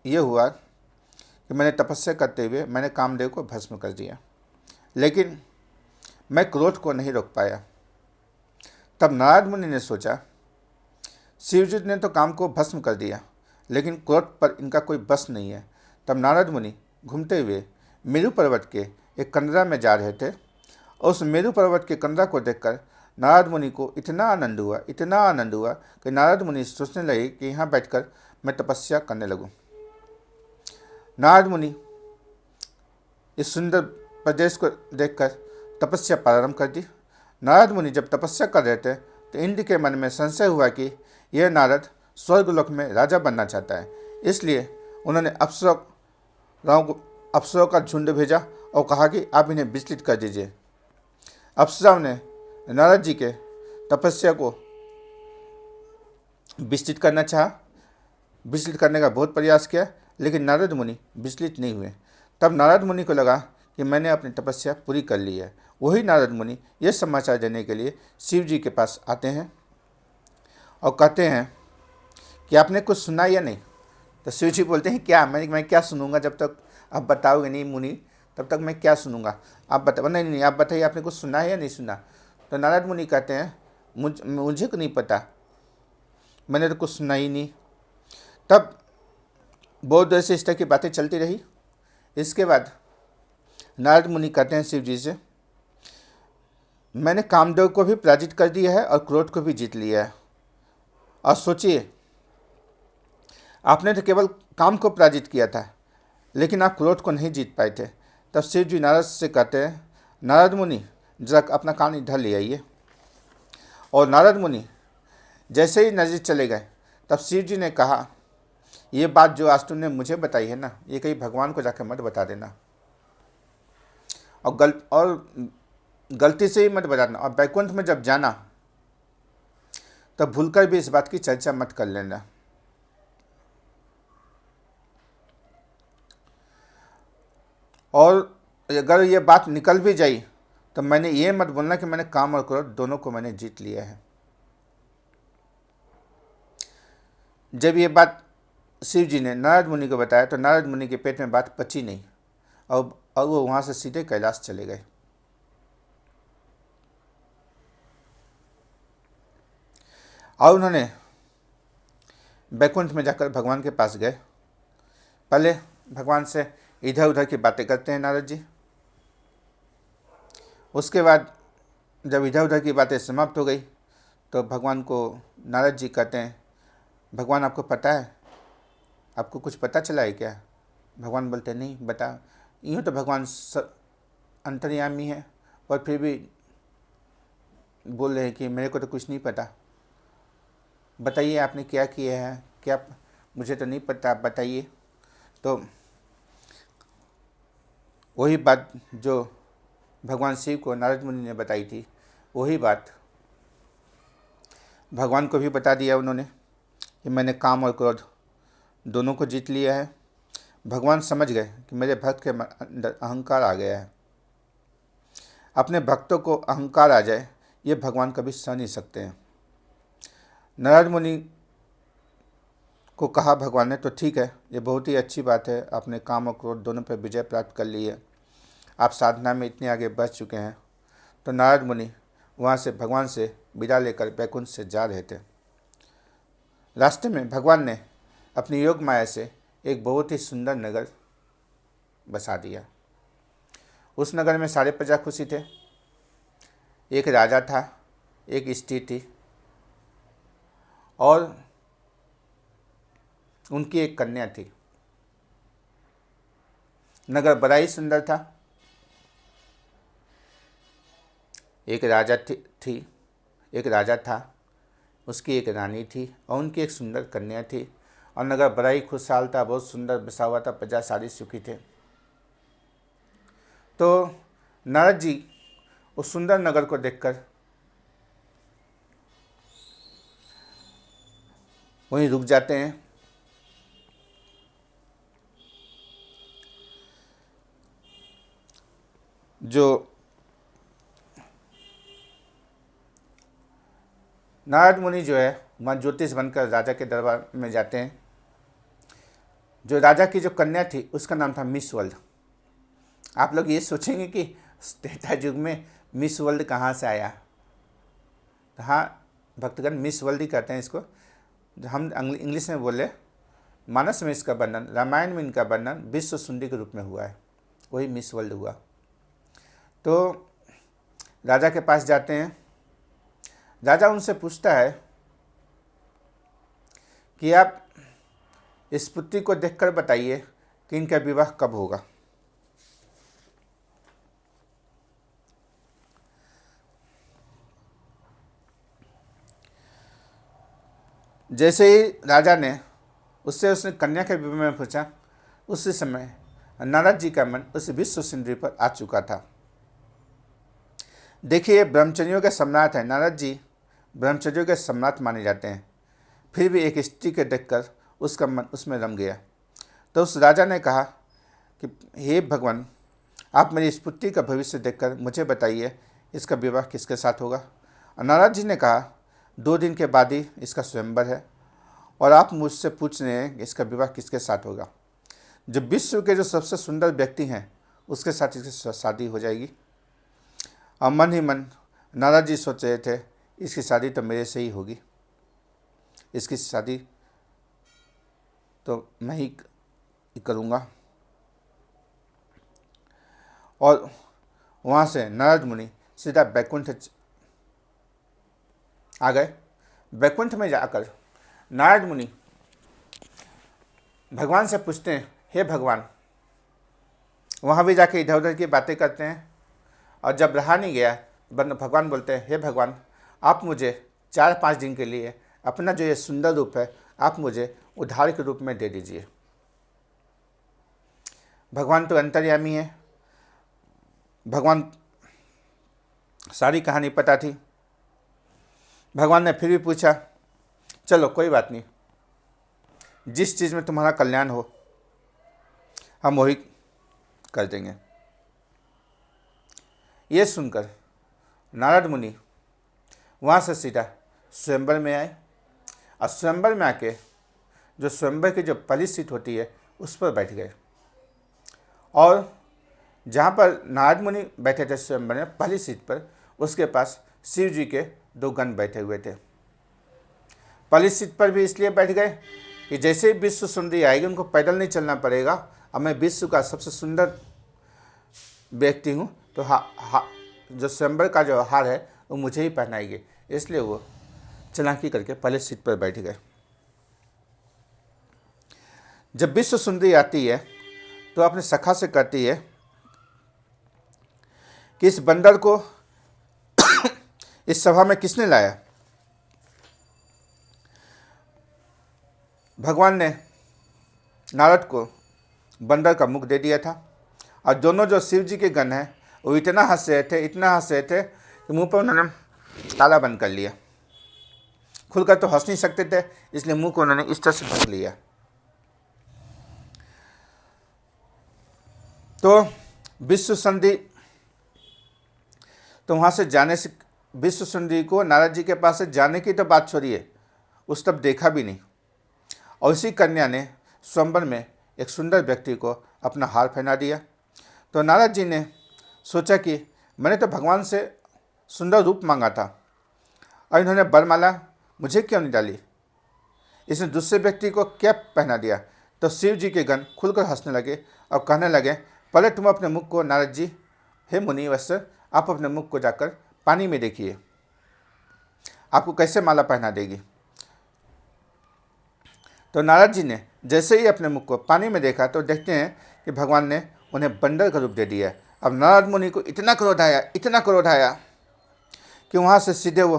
ये हुआ कि मैंने तपस्या करते हुए मैंने कामदेव को भस्म कर दिया, लेकिन मैं क्रोध को नहीं रोक पाया। तब नारद मुनि ने सोचा, शिव जी ने तो काम को भस्म कर दिया लेकिन क्रोध पर इनका कोई बस नहीं है। तब नारद मुनि घूमते हुए मेरू पर्वत के एक कंदरा में जा रहे थे। उस मेरू पर्वत के कंदरा को देखकर नारद मुनि को इतना आनंद हुआ कि नारद मुनि सोचने लगे कि यहाँ बैठकर मैं तपस्या करने लगूँ। नारद मुनि इस सुंदर प्रदेश को देखकर तपस्या प्रारंभ कर दी। नारद मुनि जब तपस्या कर रहे थे तो इंद्र के मन में संशय हुआ कि यह नारद स्वर्गलोक में राजा बनना चाहता है। इसलिए उन्होंने अप्सराओं का झुंड भेजा और कहा कि आप इन्हें विचलित कर दीजिए। अप्सराओं ने नारद जी के तपस्या को विचलित करना चाहा, विचलित करने का बहुत प्रयास किया, लेकिन नारद मुनि विचलित नहीं हुए। तब नारद मुनि को लगा कि मैंने अपनी तपस्या पूरी कर ली है। वही नारद मुनि यह समाचार देने के लिए शिव जी के पास आते हैं और कहते हैं कि आपने कुछ सुना या नहीं। तो शिव जी बोलते हैं, क्या मैं क्या सुनूंगा, जब तक आप बताओगे नहीं मुनि तब तक मैं क्या सुनूंगा। आप बताओ, नहीं आप बताइए आपने कुछ सुना है या नहीं सुना। तो नारद मुनि कहते हैं, मुझे को नहीं पता, मैंने तो कुछ सुना ही नहीं। तब बहुत देर से इस तरह की बातें चलती रही। इसके बाद नारद मुनि कहते हैं शिव जी से, मैंने कामदेव को भी पराजित कर दिया है और क्रोध को भी जीत लिया है। और सोचिए, आपने तो केवल काम को पराजित किया था, लेकिन आप क्रोध को नहीं जीत पाए थे। तब शिव जी नारद से कहते हैं, नारद मुनि जरा अपना कान इधर ले आइए। और नारद मुनि जैसे ही नजदीक चले गए, तब शिव जी ने कहा, ये बात जो आज तुमने मुझे बताई है ना, ये कहीं भगवान को जाकर मत बता देना, और गलती से ही मत बता देना। और बैकुंठ में जब जाना, तब भूलकर भी इस बात की चर्चा मत कर लेना। और अगर ये बात निकल भी जाई, तो मैंने ये मत बोलना कि मैंने काम और क्रोध दोनों को मैंने जीत लिया है। जब ये बात शिव जी ने नारद मुनि को बताया, तो नारद मुनि के पेट में बात पची नहीं, और वो वहाँ से सीधे कैलाश चले गए। और उन्होंने बैकुंठ में जाकर भगवान के पास गए। पहले भगवान से इधर उधर की बातें करते हैं नारद जी। उसके बाद जब इधर उधर की बातें समाप्त हो गई, तो भगवान को नारद जी कहते हैं, भगवान आपको पता है, आपको कुछ पता चला है क्या? भगवान बोलते हैं, नहीं बता। यूँ तो भगवान अंतर्यामी है, और फिर भी बोल रहे हैं कि मेरे को तो कुछ नहीं पता, बताइए आपने क्या किया है, क्या मुझे तो नहीं पता, आप बताइए। तो वही बात जो भगवान शिव को नारद मुनि ने बताई थी, वही बात भगवान को भी बता दिया उन्होंने कि मैंने काम और क्रोध दोनों को जीत लिया है। भगवान समझ गए कि मेरे भक्त के अंदर अहंकार आ गया है। अपने भक्तों को अहंकार आ जाए, ये भगवान कभी सह नहीं सकते हैं। नारद मुनि को कहा भगवान ने, तो ठीक है, ये बहुत ही अच्छी बात है, आपने काम और क्रोध दोनों पर विजय प्राप्त कर ली है, आप साधना में इतने आगे बढ़ चुके हैं। तो नारद मुनि वहाँ से भगवान से विदा लेकर बैकुंठ से जा रहे थे। रास्ते में भगवान ने अपनी योग माया से एक बहुत ही सुंदर नगर बसा दिया। उस नगर में सारे प्रजा खुशी थे। एक राजा था, एक स्त्री थी, और उनकी एक कन्या थी। नगर बड़ा ही सुंदर था। एक राजा था, उसकी एक रानी थी, और उनकी एक सुंदर कन्या थी। और नगर बड़ा ही खुशहाल था, बहुत सुंदर बसा हुआ था, प्रजा सारी सुखी थे। तो नारद जी उस सुंदर नगर को देखकर वहीं रुक जाते हैं। जो नारद मुनि जो है वहाँ ज्योतिष बनकर राजा के दरबार में जाते हैं। जो राजा की जो कन्या थी, उसका नाम था मिस वर्ल्ड। आप लोग ये सोचेंगे कि त्रेता युग में मिस वर्ल्ड कहाँ से आया? तो हाँ भक्तगण, मिस वर्ल्ड ही कहते हैं इसको। हम इंग्लिश में बोले, मानस में इसका वर्णन, रामायण में इनका वर्णन विश्व सुंदरी के रूप में हुआ है, वही मिस वर्ल्ड हुआ। तो राजा के पास जाते हैं। राजा उनसे पूछता है कि आप इस पुत्री को देखकर बताइए कि इनका विवाह कब होगा। जैसे ही राजा ने उसने कन्या के विवाह में पूछा, उसी समय नारद जी का मन उस विश्व सुंदरी पर आ चुका था। देखिए, ब्रह्मचर्यों के सम्राट हैं नारद जी, ब्रह्मचर्यों के सम्राट माने जाते हैं, फिर भी एक स्त्री के देखकर उसका मन उसमें रम गया। तो उस राजा ने कहा कि हे भगवान, आप मेरी इस पुत्री का भविष्य देखकर मुझे बताइए, इसका विवाह किसके साथ होगा। नारद जी ने कहा, 2 दिन के बाद ही इसका स्वयंवर है, और आप मुझसे पूछ रहे हैं कि इसका विवाह किसके साथ होगा। जो विश्व के जो सबसे सुंदर व्यक्ति हैं, उसके साथ इसकी शादी हो जाएगी। और मन ही मन नारद जी सोच रहे थे, इसकी शादी तो मेरे से ही होगी, इसकी शादी तो मैं ही करूँगा। और वहाँ से नारद मुनि सीधा बैकुंठ आ गए। बैकुंठ में जाकर नारद मुनि भगवान से पूछते हैं, हे भगवान, वहाँ भी जाके इधर उधर की बातें करते हैं। और जब रहा नहीं गया, भगवान बोलते हैं, हे भगवान, आप मुझे 4-5 दिन के लिए अपना जो ये सुंदर रूप है आप मुझे उधार के रूप में दे दीजिए। भगवान तो अंतर्यामी है, भगवान सारी कहानी पता थी। भगवान ने फिर भी पूछा, चलो कोई बात नहीं, जिस चीज़ में तुम्हारा कल्याण हो हम वही कर देंगे। ये सुनकर नारद मुनि वहाँ से सीधा स्वयंवर में आए और स्वयंवर में आके जो स्वयंवर की जो पहली सीट होती है उस पर बैठ गए। और जहाँ पर नारद मुनि बैठे थे स्वयंवर में पहली सीट पर, उसके पास शिव जी के 2 गण बैठे हुए थे। पहली सीट पर भी इसलिए बैठ गए कि जैसे ही विश्व सुंदरी आएगी उनको पैदल नहीं चलना पड़ेगा और मैं विश्व का सबसे सुंदर व्यक्ति हूँ, तो जो स्वयंवर का जो हार है वो मुझे ही पहनाएगी, इसलिए वो चालाकी करके पहले सीट पर बैठ गए। जब विश्व सुंदरी आती है तो अपने सखा से कहती है कि इस बंदर को इस सभा में किसने लाया। भगवान ने नारद को बंदर का मुख दे दिया था और दोनों जो शिव जी के गण हैं वो इतना हंस रहे थे कि मुंह पर उन्होंने ताला बंद कर लिया। खुलकर तो हंस नहीं सकते थे, इसलिए मुंह को उन्होंने इस तरह से ढक लिया। तो विश्व संधि, तो वहाँ से जाने से विश्व सुंदरी को नारद जी के पास से जाने की तो बात छोड़िए, उस तब देखा भी नहीं। और उसी कन्या ने स्वयंवर में एक सुंदर व्यक्ति को अपना हार पहना दिया। तो नारद जी ने सोचा कि मैंने तो भगवान से सुंदर रूप मांगा था और इन्होंने वरमाला मुझे क्यों नहीं डाली, इसने दूसरे व्यक्ति को क्या पहना दिया। तो शिव जी के गण खुलकर हंसने लगे और कहने लगे, पहले तुम अपने मुख को, नारद जी, हे मुनि वत्स, आप अपने मुख को जाकर पानी में देखिए, आपको कैसे माला पहना देगी। तो नारद जी ने जैसे ही अपने मुख को पानी में देखा तो देखते हैं कि भगवान ने उन्हें बंदर का रूप दे दिया। अब नारद मुनि को इतना क्रोध आया कि वहाँ से सीधे वो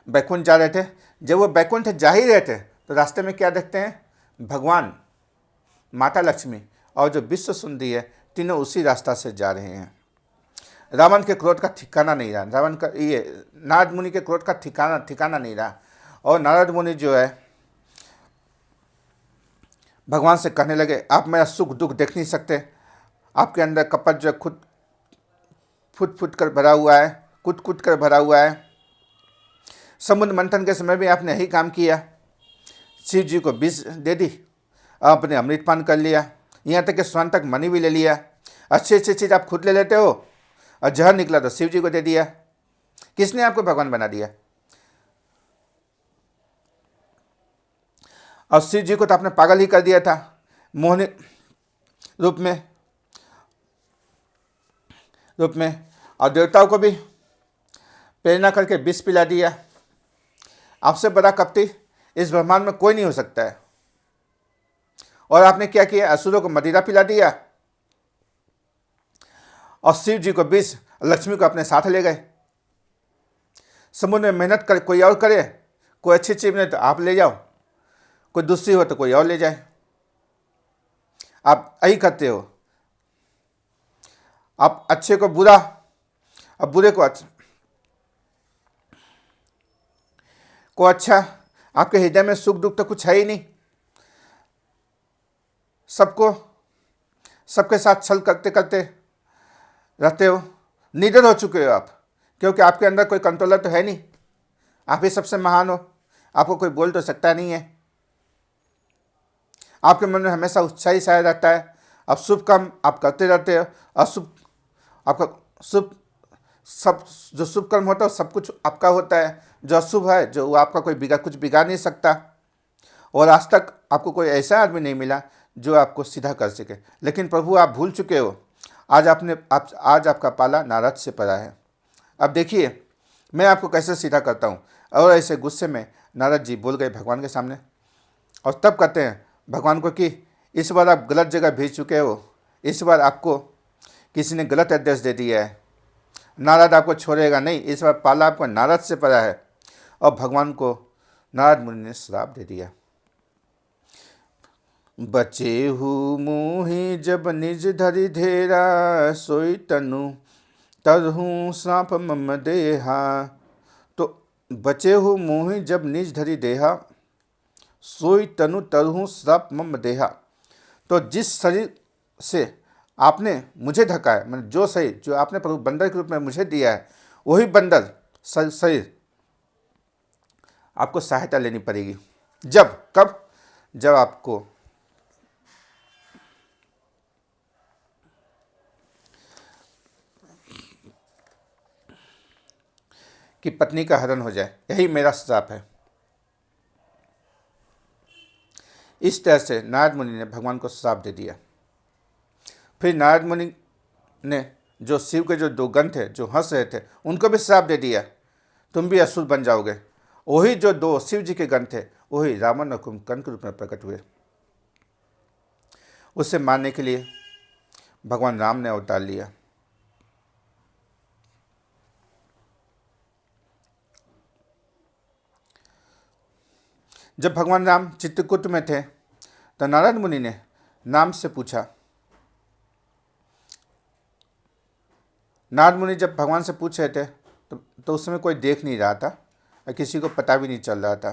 बैकुंठ जा रहे थे। जब वो बैकुंठ जा ही रहे थे तो रास्ते में क्या देखते हैं, भगवान, माता लक्ष्मी और जो विश्व सुंदरी है, तीनों उसी रास्ता से जा रहे हैं। रावण के क्रोध का ठिकाना नहीं रहा, नारद मुनि के क्रोध का ठिकाना नहीं रहा। और नारद मुनि जो है भगवान से कहने लगे, आप मेरा सुख दुख देख नहीं सकते, आपके अंदर कपट जो खुद फुट कर भरा हुआ है, कुट कर भरा हुआ है। समुद्र मंथन के समय भी आपने यही काम किया, शिव जी को विष दे दी, आपने अमृतपान कर लिया, यहाँ तक कि स्वर्ण तक मणि भी ले लिया। अच्छी चीज़ आप खुद ले लेते हो और जहर निकला तो शिव जी को दे दिया। किसने आपको भगवान बना दिया? और शिव जी को तो आपने पागल ही कर दिया था, मोहनी रूप में और देवताओं को भी प्रेरणा करके विष पिला दिया। आपसे बड़ा कपटी इस ब्रह्मांड में कोई नहीं हो सकता है। और आपने क्या किया, असुरों को मदिरा पिला दिया और शिव जी को विष, लक्ष्मी को अपने साथ ले गए। समुद्र में मेहनत कर कोई और करे, कोई अच्छी चीज नहीं तो आप ले जाओ, कोई दूसरी हो तो कोई और ले जाए, आप यही करते हो। आप अच्छे को बुरा और बुरे को अच्छा, आपके हृदय में सुख दुख तो कुछ है ही नहीं। सबके साथ छल करते करते रहते हो, निडर हो चुके हो आप, क्योंकि आपके अंदर कोई कंट्रोलर तो है नहीं, आप ही सबसे महान हो, आपको कोई बोल तो सकता नहीं है। आपके मन में हमेशा उत्साह ही छाया रहता है, अब शुभ काम आप करते रहते हो, अशुभ आपका सब जो शुभ कर्म होता है सब कुछ आपका होता है, जो अशुभ है जो आपका कुछ बिगाड़ नहीं सकता, और आज तक आपको कोई ऐसा आदमी नहीं मिला जो आपको सीधा कर सके, लेकिन प्रभु आप भूल चुके हो। आज आज आपका पाला नारद से पड़ा है। अब देखिए मैं आपको कैसे सीधा करता हूँ। और ऐसे गुस्से में नारद जी बोल गए भगवान के सामने, और तब कहते हैं भगवान को कि इस बार आप गलत जगह भेज चुके हो, इस बार आपको किसी ने गलत एड्रेस दे दिया है, नारद आपको छोड़ेगा नहीं, इस बार पाला आपको नारद से पड़ा है। और भगवान को नारद मुनि ने श्राप दे दिया। बचे हु मुहि जब निज धरि धेरा, सोई तनु तरहु सांप मम देहा। तो बचे हु मुहि जब निज धरि देहा, सोई तनु तरहु सांप मम देहा। तो जिस शरीर से आपने मुझे ढका है, मैंने जो शरीर जो आपने प्रभु बंदर के रूप में मुझे दिया है, वही बंदर शरीर आपको सहायता लेनी पड़ेगी। जब कब? जब आपको कि पत्नी का हरण हो जाए, यही मेरा श्राप है। इस तरह से नारद मुनि ने भगवान को श्राप दे दिया। फिर नारद मुनि ने जो शिव के जो दो गण थे जो हंस रहे थे, उनको भी श्राप दे दिया, तुम भी असुर बन जाओगे। वही जो दो शिव जी के गण थे वही रावण और कुंभकर्ण के रूप में प्रकट हुए। उसे मारने के लिए भगवान राम ने अवतार लिया। जब भगवान राम चित्रकूट में थे तो नारद मुनि ने नाम से पूछा। नारद मुनि जब भगवान से पूछ रहे थे तो उस समय कोई देख नहीं रहा था और किसी को पता भी नहीं चल रहा था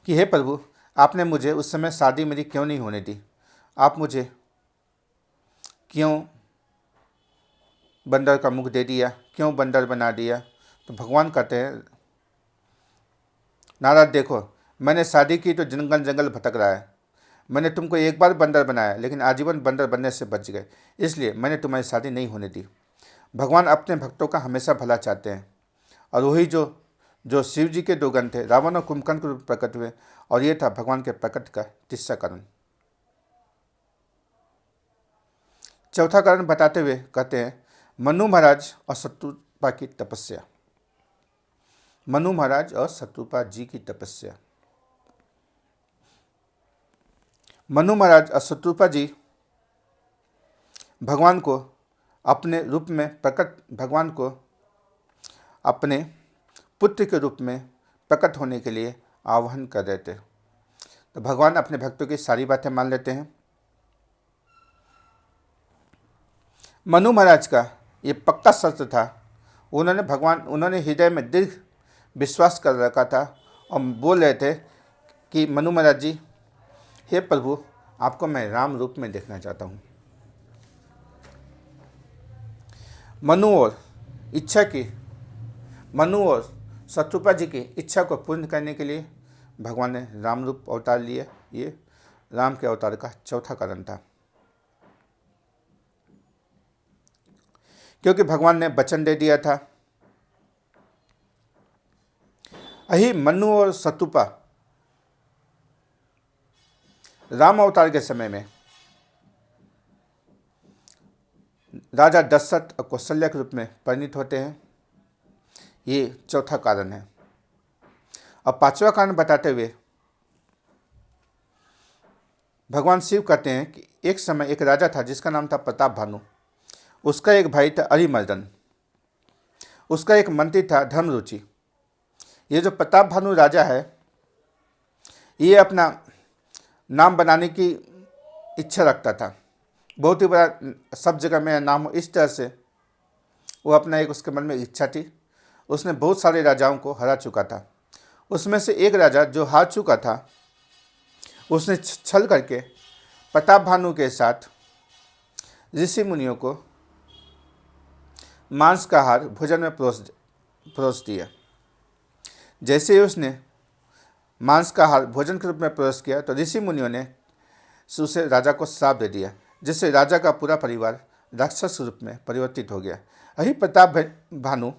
कि हे प्रभु, आपने मुझे उस समय शादी मेरी क्यों नहीं होने दी, आप मुझे क्यों बंदर का मुख दे दिया, क्यों बंदर बना दिया। तो भगवान कहते हैं नारद देखो, मैंने शादी की तो जंगल जंगल भटक रहा है, मैंने तुमको एक बार बंदर बनाया लेकिन आजीवन बंदर बनने से बच गए, इसलिए मैंने तुम्हारी शादी नहीं होने दी। भगवान अपने भक्तों का हमेशा भला चाहते हैं। और वही जो शिव जी के दो गण थे रावण और कुंभकर्ण के रूप प्रकट हुए, और ये था भगवान के प्रकट का तीसरा कारण। चौथा कारण बताते हुए कहते हैं मनु महाराज और शत्रुपा की तपस्या। मनु महाराज और शत्रुपा जी की तपस्या। मनु महाराज और शत्रुपा जी भगवान को अपने रूप में प्रकट, भगवान को अपने पुत्र के रूप में प्रकट होने के लिए आह्वान कर रहे थे। तो भगवान अपने भक्तों की सारी बातें मान लेते हैं। मनु महाराज का ये पक्का शर्त था, उन्होंने हृदय में दृढ़ विश्वास कर रखा था और बोल रहे थे कि मनु महाराज जी, हे प्रभु, आपको मैं राम रूप में देखना चाहता हूँ। मनु और शत्रुपा जी की इच्छा को पूर्ण करने के लिए भगवान ने राम रूप अवतार लिया। ये राम के अवतार का चौथा कारण था, क्योंकि भगवान ने वचन दे दिया था। यही मनु और शत्रुपा राम अवतार के समय में राजा दशरथ और कौशल्या के रूप में परिणित होते हैं। ये चौथा कारण है। अब पांचवा कारण बताते हुए भगवान शिव कहते हैं कि एक समय एक राजा था जिसका नाम था प्रताप भानु। उसका एक भाई था अरिमर्दन, उसका एक मंत्री था धर्मरुचि। ये जो प्रताप भानु राजा है, ये अपना नाम बनाने की इच्छा रखता था, बहुत ही बड़ा सब जगह मेरा नाम हो, इस तरह से वो अपना एक उसके मन में इच्छा थी। उसने बहुत सारे राजाओं को हरा चुका था। उसमें से एक राजा जो हार चुका था, उसने छल करके प्रताप भानु के साथ ऋषि मुनियों को मांस का आहार भोजन में परोस दिया। जैसे ही उसने मांस का आहार भोजन के रूप में परोस किया तो ऋषि मुनियों ने उसे राजा को श्राप दे दिया, जिससे राजा का पूरा परिवार राक्षस रूप में परिवर्तित हो गया। यही प्रताप भानु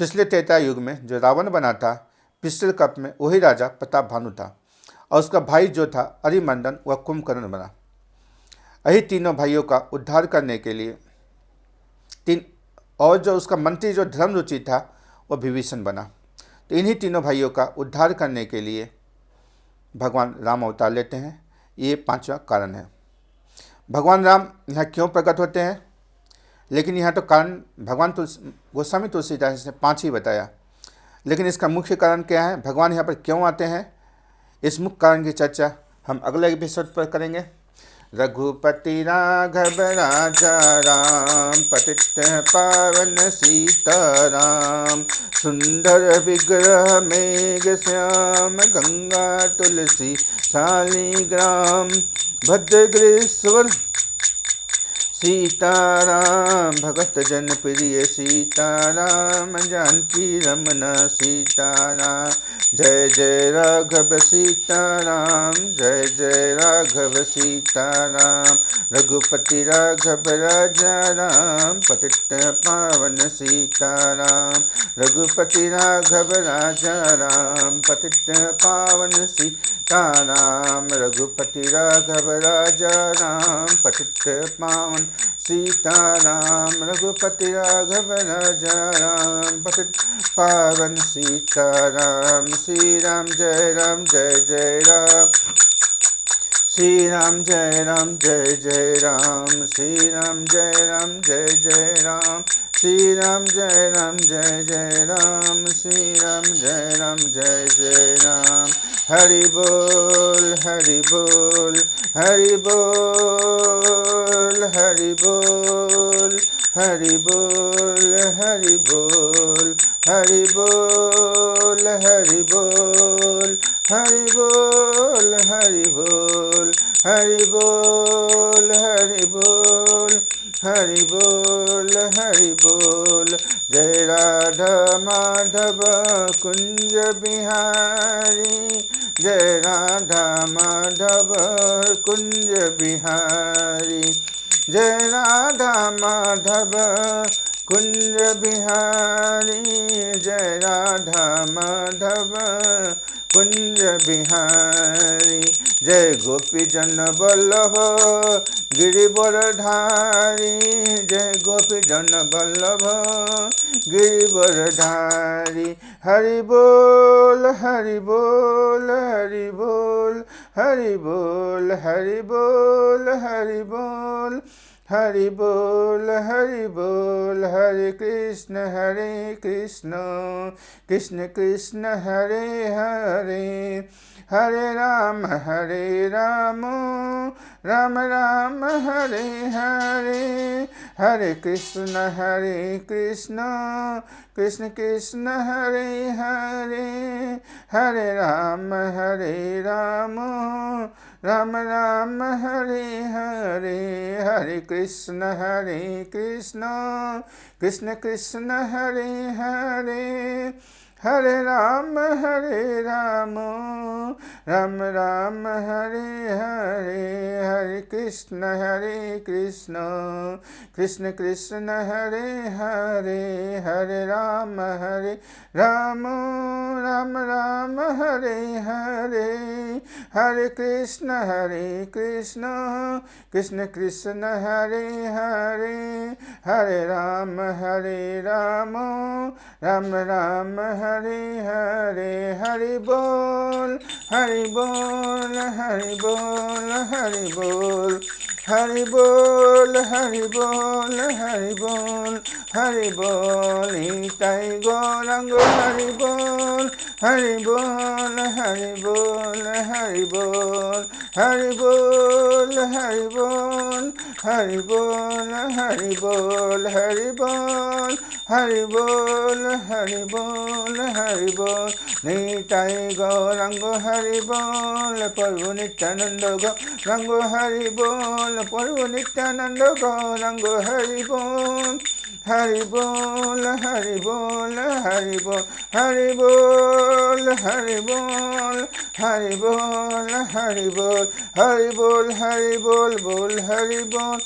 पिछले त्रेता युग में जो रावण बना था, पिस्टल कप में वही राजा प्रताप भानु था और उसका भाई जो था अरिमर्दन वह कुंभकर्ण बना। यही तीनों भाइयों का उद्धार करने के लिए और जो उसका मंत्री जो धर्मरुचि था वह विभीषण बना। तो इन्हीं तीनों भाइयों का उद्धार करने के लिए भगवान राम अवतार लेते हैं। ये पांचवा कारण है। भगवान राम यहाँ क्यों प्रकट होते हैं, लेकिन यहाँ तो कारण भगवान गोस्वामी तुलसीदास ने 5 ही बताया, लेकिन इसका मुख्य कारण क्या है, भगवान यहाँ पर क्यों आते हैं, इस मुख्य कारण की चर्चा हम अगले एपिसोड पर करेंगे। रघुपति राघव राजा राम, पतित पावन सीताराम, सुंदर विग्रह मेघ श्याम, गंगा तुलसी शालिग्राम, भद्रग्रीश्वर सीताराम, भगत जन प्रिय सीताराम, जानकी रमन सीताराम। जय जय राघव सीताराम, जय जय राघव सीताराम, रघुपति राघव राजा राम, पतित पावन सीताराम, रघुपति राघव राजा राम, पतित पावन सीताराम, रघुपति राघव राजा राम, पतित पावन सीताराम, रघुपति राघव राजा राम, पतित पावन सीताराम। श्री राम जय राम जय जय राम, श्री राम जय राम जय जय राम, श्री राम जय राम जय जय राम, श्री राम जय राम जय जय राम, श्री राम जय राम जय जय राम। हरि बोल हरि बोल हरि बोल हरि बोल हरि बोल हरि बोल हरि बोल हरि बोल हरि बोल हरि बोल हरि बोल हरि बोल हरि बोल हरि बोल। जय राधा माधव कुंज बिहारी, जय राधा माधव कुंज बिहारी, जय राधा माधव कुंज बिहारी, जय राधा माधव कुंज बिहारी। जय गोपी जन वल्लभ गिरिवरधारी, जय गोपी जन वल्लभ गिरिवरधारी। हरि बोल हरि बोल हरि बोल हरि बोल हरि बोल हरि बोल हरि बोल हरि बोल। हरे कृष्ण कृष्ण कृष्ण हरे हरे, हरे राम राम राम हरे हरे, हरे कृष्ण कृष्ण कृष्ण हरे हरे, हरे राम राम राम हरे हरे, हरे कृष्ण कृष्ण कृष्ण हरे हरे, हरे राम राम राम हरे हरे, हरे कृष्ण कृष्ण कृष्ण हरे हरे, हरे राम राम राम हरे हरे, हरे कृष्ण कृष्ण कृष्ण हरे हरे, हरे राम राम राम हरे हरे। हरि बोल हरि बोल हरि बोल हरि बोल हरि बोल हरि बोल हरि बोल हरि बोल। निताई गौरंग हरि बोल हरि बोल हरि बोल हरि बोल हरि बोल हरि बोल हरि बोल हरि बोल हरि बोल हरि बोल हरि बोल हरि बोल। निताई गौरंग हरि बोल, प्रभु नित्यानंद गौरंग हरि बोल, प्रभु नित्यानंद गौरंग हरि बोल, हरि बोल हरि बोल हरि बोल हरि बोल हरि बोल हरि बोल हरि बोल हरि बोल हरि बोल बोल हरि बोल हरि बोल।